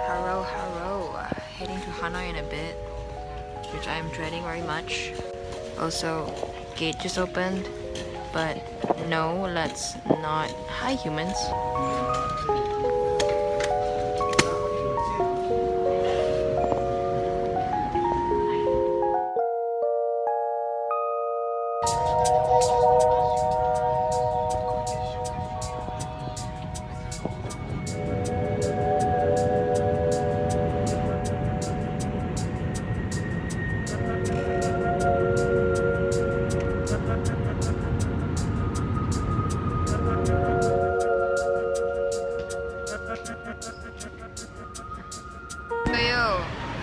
Hello. Heading to Hanoi in a bit, which I am dreading very much. Also, gate just opened, but no, let's not. Hi, humans.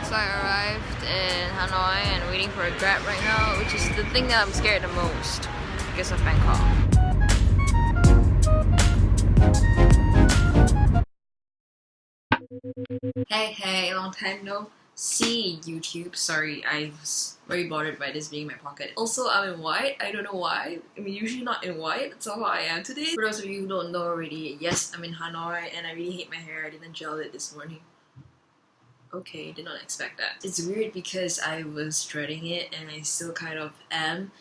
So I arrived in Hanoi and waiting for a Grab right now, which is the thing that I'm scared the most because of Bangkok. Hey, long time no see, YouTube. Sorry, I was very bothered by this being in my pocket. Also, I'm in white. I don't know why. I mean, usually not in white. That's not how I am today. For those of you who don't know already, yes, I'm in Hanoi and I really hate my hair. I didn't gel it this morning. Okay, did not expect that. It's weird because I was dreading it and I still kind of am.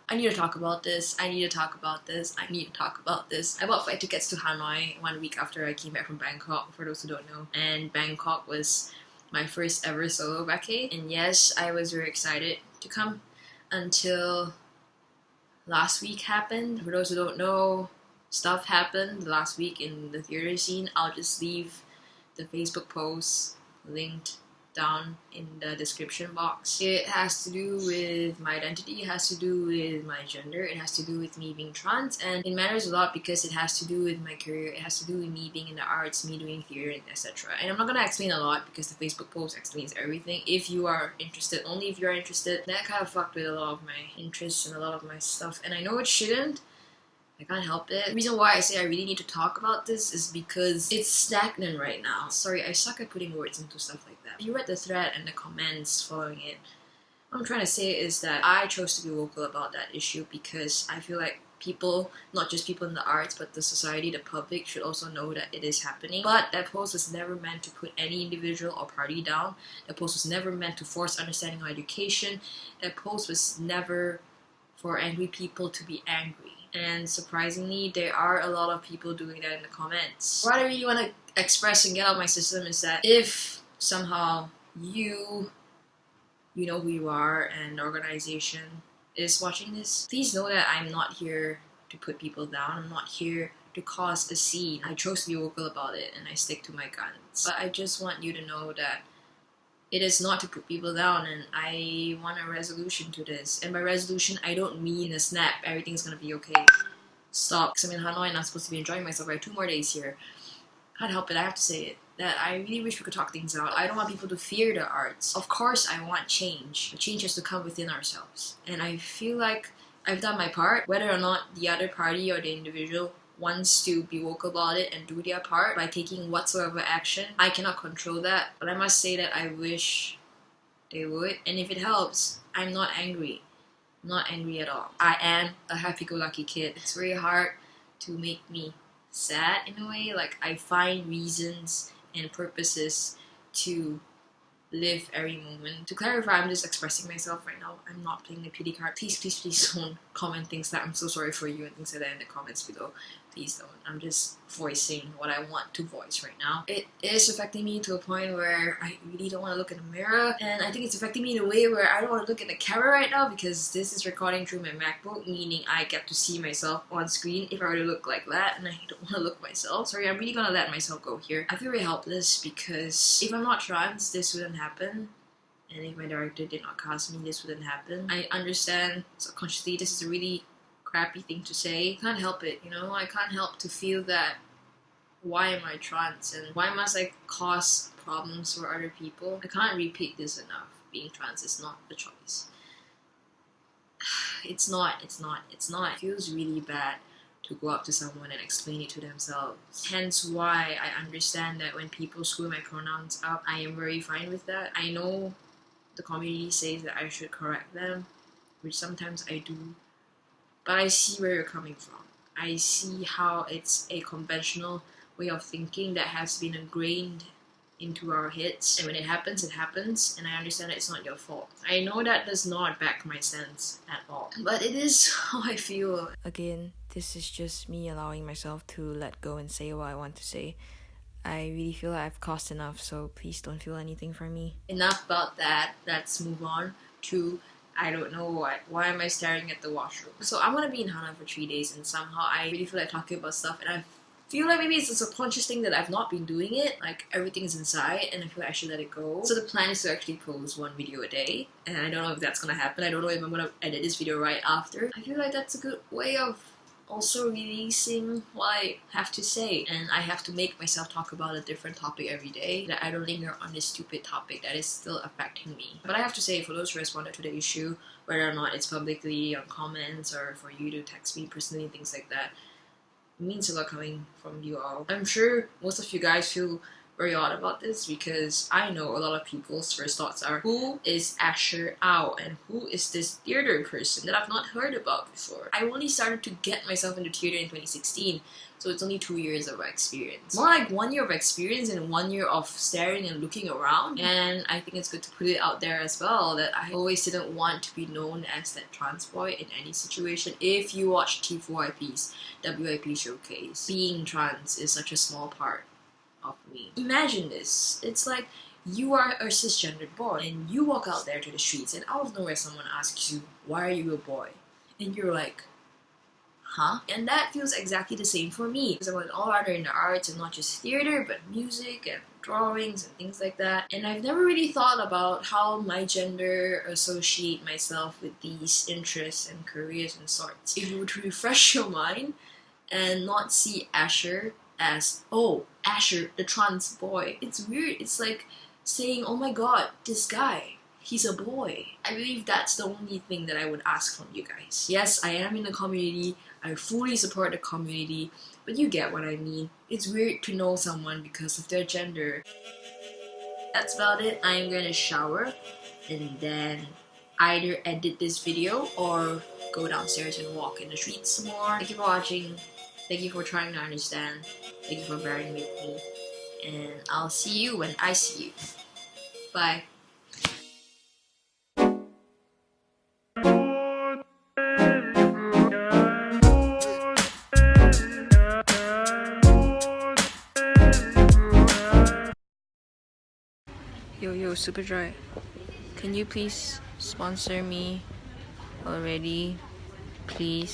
I need to talk about this. I need to talk about this. I need to talk about this. I bought flight tickets to Hanoi 1 week after I came back from Bangkok, for those who don't know. And Bangkok was my first ever solo vacay. And yes, I was very excited to come until last week happened. For those who don't know, stuff happened last week in the theater scene. I'll just leave the Facebook post linked down in the description box. It has to do with my identity, it has to do with my gender, it has to do with me being trans, and it matters a lot because it has to do with my career, it has to do with me being in the arts, me doing theater, etc. And I'm not gonna explain a lot because the Facebook post explains everything. If you are interested, only if you are interested. That kind of fucked with a lot of my interests and a lot of my stuff, and I know it shouldn't. I can't help it. The reason why I say I really need to talk about this is because it's stagnant right now. Sorry, I suck at putting words into stuff like that. If you read the thread and the comments following it, what I'm trying to say is that I chose to be vocal about that issue because I feel like people, not just people in the arts, but the society, the public, should also know that it is happening. But that post was never meant to put any individual or party down. That post was never meant to force understanding or education. That post was never for angry people to be angry. And surprisingly, there are a lot of people doing that in the comments. What I really want to express and get out of my system is that if somehow you know who you are and the organization is watching this, please know that I'm not here to put people down. I'm not here to cause a scene. I chose to be vocal about it and I stick to my guns. But I just want you to know that it is not to put people down, and I want a resolution to this. And by resolution, I don't mean a snap, everything's gonna be okay. Stop, because I'm in Hanoi and I'm supposed to be enjoying myself. I have 2 more days here. Can't help it, I have to say it. That I really wish we could talk things out. I don't want people to fear the arts. Of course I want change. But change has to come within ourselves. And I feel like I've done my part. Whether or not the other party or the individual wants to be vocal about it and do their part by taking whatsoever action, I cannot control that. But I must say that I wish they would. And if it helps, I'm not angry. I'm not angry at all. I am a happy-go-lucky kid. It's very hard to make me sad in a way. Like, I find reasons and purposes to live every moment. To clarify, I'm just expressing myself right now. I'm not playing the pity card. Please don't comment things like I'm so sorry for you and things like that in the comments below. Please don't. I'm just voicing what I want to voice right now. It is affecting me to a point where I really don't want to look in the mirror, and I think it's affecting me in a way where I don't want to look at the camera right now because this is recording through my MacBook, meaning I get to see myself on screen if I were to look like that, and I don't want to look myself. Sorry, I'm really gonna let myself go here. I feel very helpless because if I'm not trans, this wouldn't happen. And if my director did not cast me, this wouldn't happen. I understand subconsciously this is a really crappy thing to say. Can't help it, you know? I can't help to feel that why am I trans and why must I cause problems for other people? I can't repeat this enough. Being trans is not a choice. It's not. It feels really bad to go up to someone and explain it to themselves. Hence why I understand that when people screw my pronouns up, I am very fine with that. I know the community says that I should correct them, which sometimes I do. But I see where you're coming from. I see how it's a conventional way of thinking that has been ingrained into our heads, and when it happens, and I understand that it's not your fault. I know that does not back my stance at all, but it is how I feel. Again, this is just me allowing myself to let go and say what I want to say. I really feel like I've caused enough, so please don't feel anything from me. Enough about that. Let's move on to, I don't know what. Why am I staring at the washroom? So I'm gonna be in Hanoi for 3 days, and somehow I really feel like talking about stuff, and I feel like maybe it's a subconscious thing that I've not been doing it. Like, everything's inside, and I feel like I should let it go. So the plan is to actually post 1 video a day, and I don't know if that's gonna happen. I don't know if I'm gonna edit this video right after. I feel like that's a good way of also releasing what I have to say, and I have to make myself talk about a different topic every day, that I don't linger on this stupid topic that is still affecting me. But I have to say, for those who responded to the issue, whether or not it's publicly on comments or for you to text me personally, things like that, it means a lot coming from you all. I'm sure most of you guys feel very odd about this, because I know a lot of people's first thoughts are, who is Asher Ao, and who is this theater person that I've not heard about before? I only started to get myself into theater in 2016, so it's only 2 years of experience. More like 1 year of experience and 1 year of staring and looking around. And I think it's good to put it out there as well that I always didn't want to be known as that trans boy in any situation. If you watch T4IP's WIP showcase, being trans is such a small part of me. Imagine this. It's like you are a cisgendered boy and you walk out there to the streets, and out of nowhere someone asks you, why are you a boy? And you're like, huh? And that feels exactly the same for me, because I was all rather in the arts, and not just theater but music and drawings and things like that. And I've never really thought about how my gender associate myself with these interests and careers and sorts. If you were to refresh your mind and not see Asher as, oh, Asher, the trans boy. It's weird. It's like saying, oh my god, this guy, he's a boy. I believe that's the only thing that I would ask from you guys. Yes, I am in the community. I fully support the community, but you get what I mean. It's weird to know someone because of their gender. That's about it. I'm gonna shower and then either edit this video or go downstairs and walk in the streets some more. Thank you for watching. Thank you for trying to understand. Thank you for bearing with me. And I'll see you when I see you. Bye. Yo, Superdry. Can you please sponsor me already? Please.